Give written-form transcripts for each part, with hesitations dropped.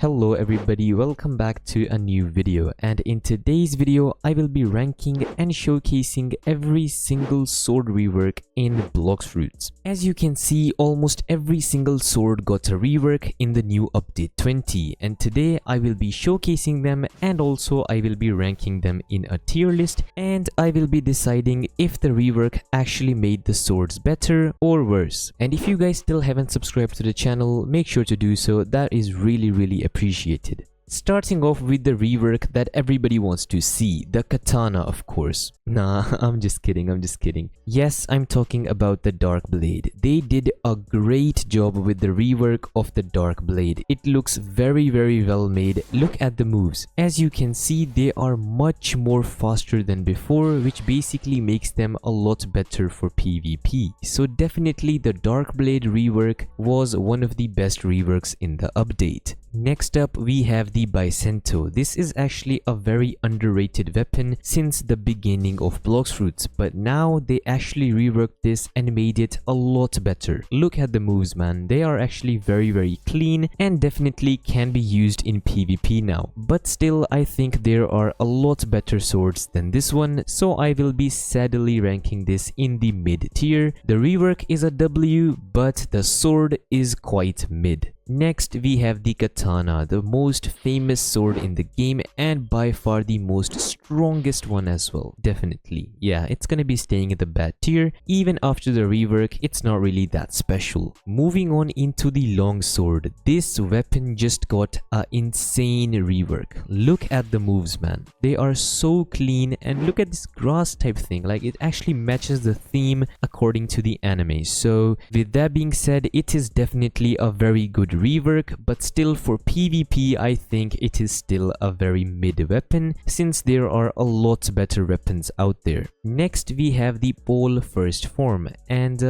Hello everybody, welcome back to a new video, and in today's video I will be ranking and showcasing every single sword rework in Blox. As you can see, almost every single sword got a rework in the new update 20, and today I will be showcasing them, and also I will be ranking them in a tier list, and I will be deciding if the rework actually made the swords better or worse. And if you guys still haven't subscribed to the channel, make sure to do so. That is really appreciated. Starting off with the rework that everybody wants to see, the Katana, of course. Nah, I'm just kidding. Yes, I'm talking about the Dark Blade. They did a great job with the rework of the Dark Blade. It looks very well made. Look at the moves. As you can see, they are much more faster than before, which basically makes them a lot better for PvP. So definitely the Dark Blade rework was one of the best reworks in the update. Next up, we have the Bicento. This is actually a very underrated weapon since the beginning of Blox, but now they actually reworked this and made it a lot better. Look at the moves, man. They are actually very clean and definitely can be used in PvP now. But still, I think there are a lot better swords than this one, so I will be sadly ranking this in the mid tier. The rework is a W, but the sword is quite mid. Next, we have the Katana, the most famous sword in the game and by far the most strongest one as well. Definitely. Yeah, it's gonna be staying in the bad tier. Even after the rework, it's not really that special. Moving on into the Longsword. This weapon just got an insane rework. Look at the moves, man. They are so clean, and look at this grass type thing. Like, it actually matches the theme according to the anime. So with that being said, it is definitely a very good rework, but still for PvP I think it is still a very mid weapon since there are a lot better weapons out there. Next, we have the pole first form, and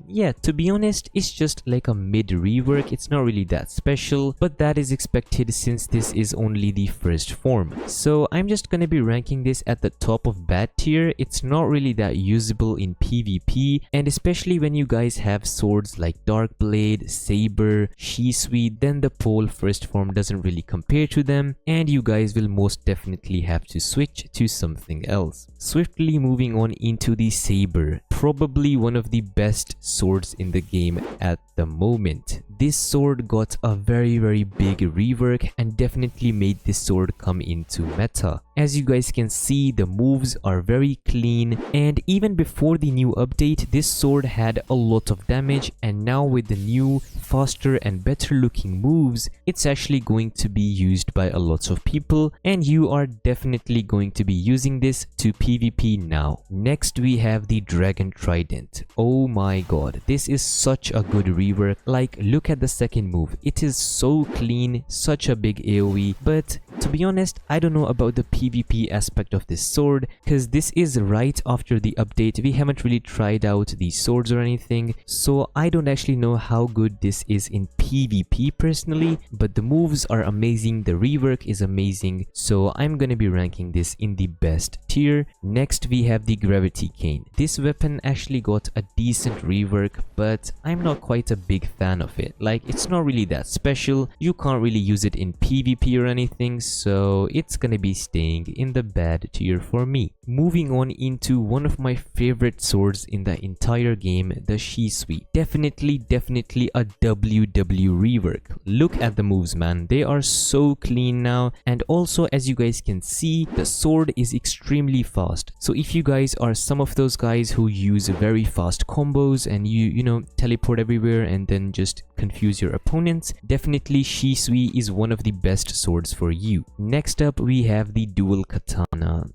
yeah, to be honest, it's just like a mid rework. It's not really that special, but that is expected since this is only the first form. So I'm just gonna be ranking this at the top of bad tier. It's not really that usable in PvP, and especially when you guys have swords like Dark Blade, Saber, Shisui, then the pole first form doesn't really compare to them, and you guys will most definitely have to switch to something else. Swiftly moving on into the Saber, probably one of the best swords in the game at the moment. This sword got a very big rework and definitely made this sword come into meta. As you guys can see, the moves are very clean, and even before the new update, this sword had a lot of damage, and now with the new, faster and better looking moves, it's actually going to be used by a lot of people, and you are definitely going to be using this to PvP now. Next, we have the Dragon Trident. Oh my god, this is such a good rework. Like, look at the second move. It is so clean, such a big AoE, but to be honest, I don't know about the PvP aspect of this sword, because this is right after the update. We haven't really tried out these swords or anything, so I don't actually know how good this is in PvP personally, but the moves are amazing, the rework is amazing, so I'm gonna be ranking this in the best tier. Next, we have the Gravity Cane. This weapon actually got a decent rework, but I'm not quite a big fan of it. Like, it's not really that special. You can't really use it in PvP or anything, so it's gonna be staying in the bad tier for me. Moving on into one of my favorite swords in the entire game, the Shisui. Definitely a WW rework. Look at the moves, man. They are so clean now, and also as you guys can see, the sword is extremely fast. So if you guys are some of those guys who use very fast combos and you know, teleport everywhere and then just confuse your opponents, definitely Shisui is one of the best swords for you. Next up, we have the dual katana.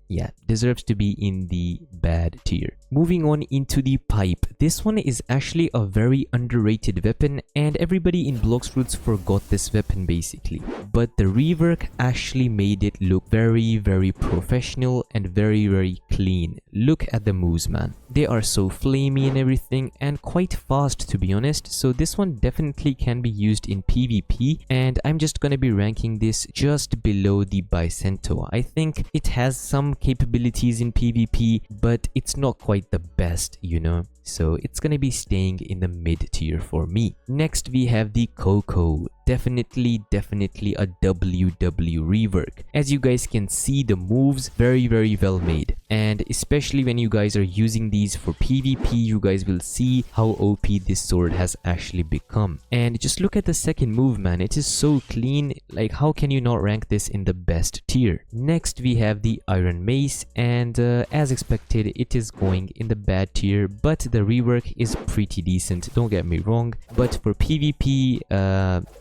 Yeah, deserves to be in the bad tier. Moving on into the pipe. This one is actually a very underrated weapon, and everybody in Blox forgot this weapon basically. But the rework actually made it look very professional and very clean. Look at the moves, man. They are so flamey and everything, and quite fast to be honest, so this one definitely can be used in PvP, and I'm just gonna be ranking this just below the Bicento. I think it has some capabilities in PvP, but it's not quite quite the best, you know, so it's gonna be staying in the mid tier for me. Next we have the Coco. Definitely a WW rework. As you guys can see, the moves very well made, and especially when you guys are using these for PvP, you guys will see how OP this sword has actually become. And just look at the second move, man, it is so clean. Like, how can you not rank this in the best tier? Next we have the Iron Mace, and as expected, it is going in the bad tier, but the rework is pretty decent, don't get me wrong, but for PvP,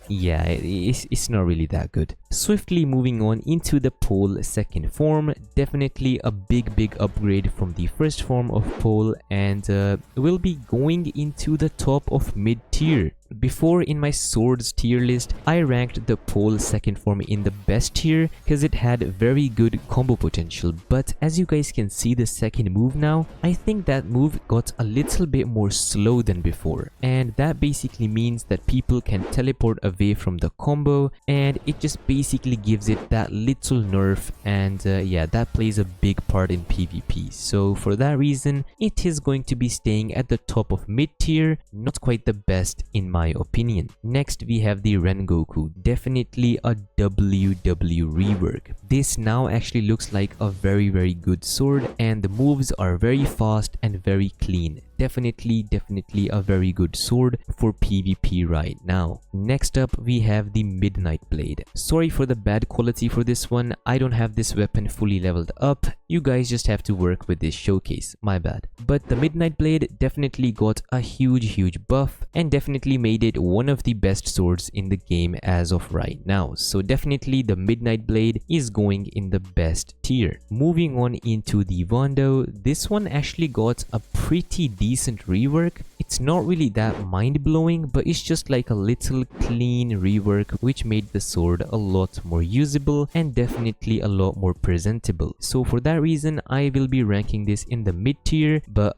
yeah, it's not really that good. Swiftly moving on into the pole second form, definitely a big upgrade from the first form of pole, and will be going into the top of mid tier. Before, in my swords tier list, I ranked the pole second form in the best tier because it had very good combo potential, but as you guys can see the second move now, I think that move got a little bit more slow than before, and that basically means that people can teleport away from the combo, and it just basically gives it that little nerf, and yeah, that plays a big part in PvP. So for that reason, it is going to be staying at the top of mid tier, not quite the best in my opinion. Next we have the Ren Goku, definitely a WW rework. This now actually looks like a very good sword, and the moves are very fast and very clean. Definitely a very good sword for PvP right now. Next up we have the Midnight Blade. Sorry for the bad quality for this one, I don't have this weapon fully leveled up, you guys just have to work with this showcase, my bad. But the Midnight Blade definitely got a huge buff, and definitely made it one of the best swords in the game as of right now. So definitely the Midnight Blade is going in the best tier. Moving on into the Wando, this one actually got a pretty decent rework. It's not really that mind-blowing, but it's just like a little clean rework which made the sword a lot more usable and definitely a lot more presentable. So for that reason, I will be ranking this in the mid tier, but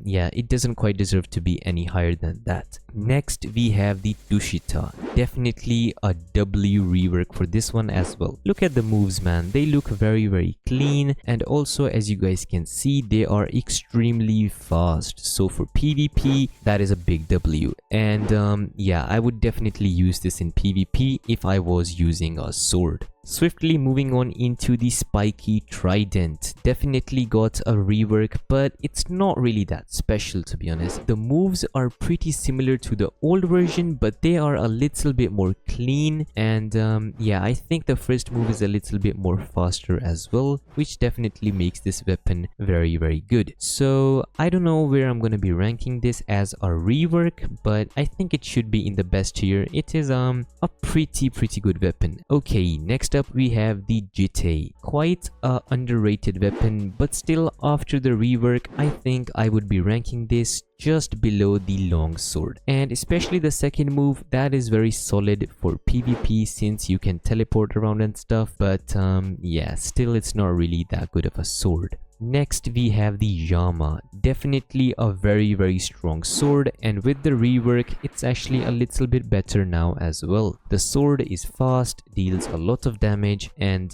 yeah, it doesn't quite deserve to be any higher than that. Next we have the Tushita. Definitely a W rework for this one as well. Look at the moves, man, they look very clean, and also as you guys can see, they are extremely fast. So for PvP, that is a big W, and yeah, I would definitely use this in PvP if I was using a sword. Swiftly moving on into the Spiky Trident. Definitely got a rework, but it's not really that special, to be honest. The moves are pretty similar to the old version, but they are a little bit more clean, and yeah, I think the first move is a little bit more faster as well, which definitely makes this weapon very good. So I don't know where I'm gonna be ranking this as a rework, but I think it should be in the best tier. It is a pretty good weapon. Okay, next up we have the Jite. Quite a underrated weapon, but still, after the rework, I think I would be ranking this just below the Longsword, and especially the second move, that is very solid for PvP since you can teleport around and stuff, but yeah, still it's not really that good of a sword. Next we have the Yama. Definitely a very strong sword, and with the rework it's actually a little bit better now as well. The sword is fast, deals a lot of damage, and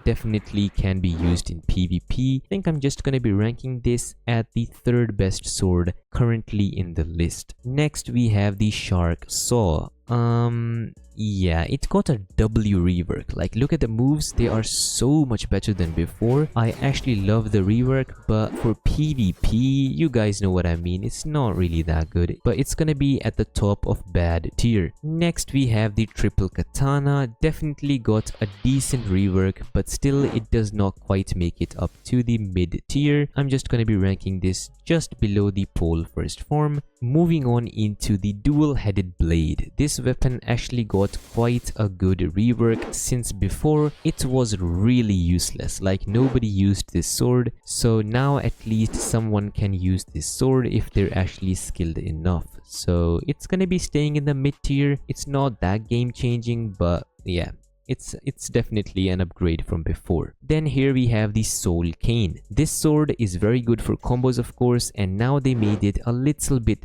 definitely can be used in PvP. I think I'm just gonna be ranking this at the third best sword currently in the list. Next we have the Shark Saw. Yeah, it got a W rework. Like, look at the moves, they are so much better than before. I actually love the rework, but for PvP, you guys know what I mean, it's not really that good, but it's gonna be at the top of bad tier. Next we have the Triple Katana. Definitely got a decent rework, but still it does not quite make it up to the mid tier. I'm just gonna be ranking this just below the pole first form. Moving on into the Dual-Headed Blade. This weapon actually got quite a good rework, since before it was really useless, like nobody used this sword, so now at least someone can use this sword if they're actually skilled enough. So it's gonna be staying in the mid tier. It's not that game changing, but yeah, it's definitely an upgrade from before. Then here we have the Soul Cane. This sword is very good for combos, of course, and now they made it a little bit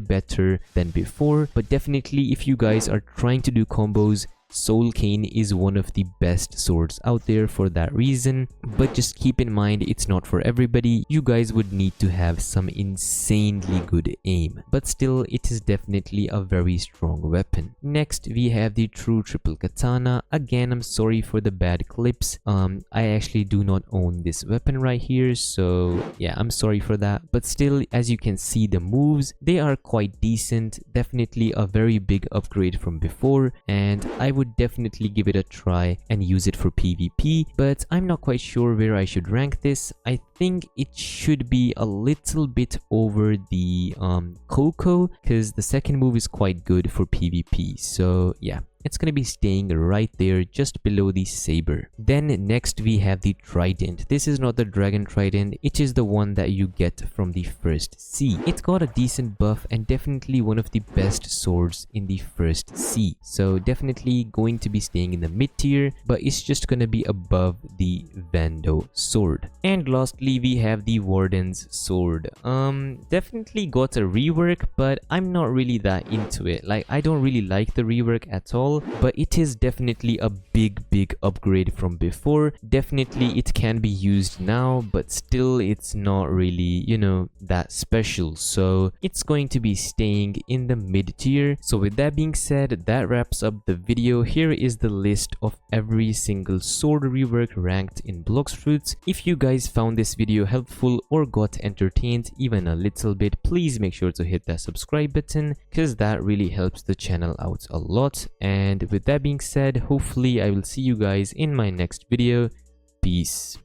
better than before, but definitely if you guys are trying to do combos, Soul Cane is one of the best swords out there for that reason, but just keep in mind it's not for everybody. You guys would need to have some insanely good aim, but still it is definitely a very strong weapon. Next we have the True Triple Katana. Again, I'm sorry for the bad clips. I actually do not own this weapon right here, so yeah, I'm sorry for that, but still, as you can see, the moves, they are quite decent. Definitely a very big upgrade from before, and I would definitely give it a try and use it for PvP, but I'm not quite sure where I should rank this. I think it should be a little bit over the Coco, because the second move is quite good for PvP, so yeah. It's gonna be staying right there just below the Saber. Then next we have the Trident. This is not the Dragon Trident, it is the one that you get from the first sea. It's got a decent buff and definitely one of the best swords in the first sea. So definitely going to be staying in the mid tier, but it's just gonna be above the Vando sword. And lastly we have the Warden's sword. Definitely got a rework, but I'm not really that into it. Like, I don't really like the rework at all. But it is definitely a big upgrade from before. Definitely it can be used now, but still it's not really, you know, that special, so it's going to be staying in the mid tier. So with that being said, that wraps up the video. Here is the list of every single sword rework ranked in Blox Fruits. If you guys found this video helpful or got entertained even a little bit, please make sure to hit that subscribe button, because that really helps the channel out a lot. And with that being said, hopefully I will see you guys in my next video. Peace.